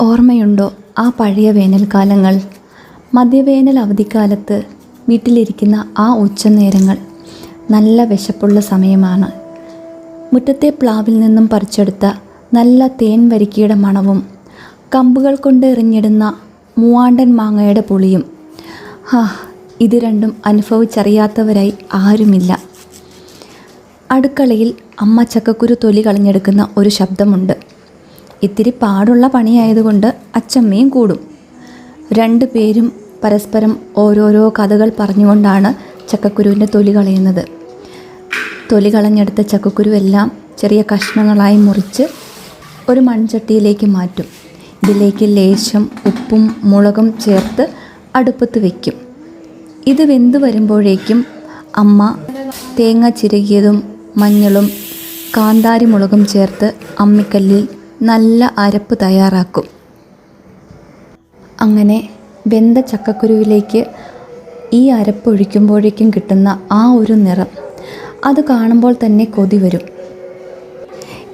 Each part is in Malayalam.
ഓർമ്മയുണ്ടോ ആ പഴയ വേനൽക്കാലങ്ങൾ? മധ്യവേനൽ അവധിക്കാലത്ത് വീട്ടിലിരിക്കുന്ന ആ ഉച്ചനേരങ്ങൾ. നല്ല വിശപ്പുള്ള സമയമാണ്. മുറ്റത്തെ പ്ലാവിൽ നിന്നും പറിച്ചെടുത്ത നല്ല തേൻ വരിക്കയുടെ മണവും കമ്പുകൾ കൊണ്ട് എറിഞ്ഞിടുന്ന മൂവാണ്ടൻ മാങ്ങയുടെ പുളിയും. ഇത് രണ്ടും അനുഭവിച്ചറിയാത്തവരായി ആരുമില്ല. അടുക്കളയിൽ അമ്മ ചക്കക്കുരു തൊലി കളഞ്ഞെടുക്കുന്ന ഒരു ശബ്ദമുണ്ട്. ഇത്തിരി പാടുള്ള പണിയായതുകൊണ്ട് അച്ചമ്മയും കൂടും. രണ്ടു പേരും പരസ്പരം ഓരോരോ കഥകൾ പറഞ്ഞുകൊണ്ടാണ് ചക്കക്കുരുവിൻ്റെ തൊലി കളയുന്നത്. തൊലി കളഞ്ഞെടുത്ത ചക്കക്കുരുവെല്ലാം ചെറിയ കഷ്ണങ്ങളായി മുറിച്ച് ഒരു മൺചട്ടിയിലേക്ക് മാറ്റും. ഇതിലേക്ക് ലേശം ഉപ്പും മുളകും ചേർത്ത് അടുപ്പത്ത് വയ്ക്കും. ഇത് വെന്ത് വരുമ്പോഴേക്കും അമ്മ തേങ്ങ ചിരകിയതും മഞ്ഞളും കാന്താരി മുളകും ചേർത്ത് അമ്മിക്കല്ലിൽ നല്ല അരപ്പ് തയ്യാറാക്കും. അങ്ങനെ വെന്ത ചക്കക്കുരുവിലേക്ക് ഈ അരപ്പ് ഒഴിക്കുമ്പോഴേക്കും കിട്ടുന്ന ആ ഒരു നിറം, അത് കാണുമ്പോൾ തന്നെ കൊതി വരും.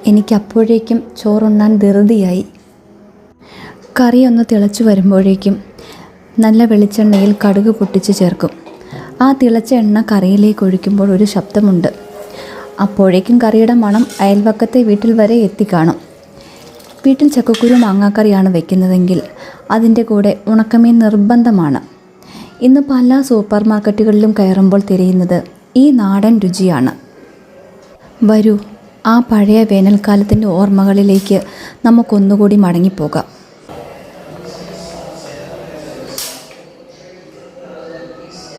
എനിക്കപ്പോഴേക്കും ചോറുണ്ണാൻ ധൃതിയായി. കറിയൊന്ന് തിളച്ചു വരുമ്പോഴേക്കും നല്ല വെളിച്ചെണ്ണയിൽ കടുക് പൊട്ടിച്ച് ചേർക്കും. ആ തിളച്ച എണ്ണ കറിയിലേക്ക് ഒഴിക്കുമ്പോൾ ഒരു ശബ്ദമുണ്ട്. അപ്പോഴേക്കും കറിയുടെ മണം അയൽവക്കത്തെ വീട്ടിൽ വരെ എത്തിക്കാണും. വീട്ടിൽ ചക്കക്കുരു മാങ്ങാക്കറിയാണ് വെക്കുന്നതെങ്കിൽ അതിൻ്റെ കൂടെ ഉണക്കമീൻ നിർബന്ധമാണ്. ഇന്ന് പല സൂപ്പർ മാർക്കറ്റുകളിലും കയറുമ്പോൾ തിരയുന്നത് ഈ നാടൻ രുചിയാണ്. വരൂ, ആ പഴയ വേനൽക്കാലത്തിൻ്റെ ഓർമ്മകളിലേക്ക് നമുക്കൊന്നുകൂടി മടങ്ങിപ്പോകാം.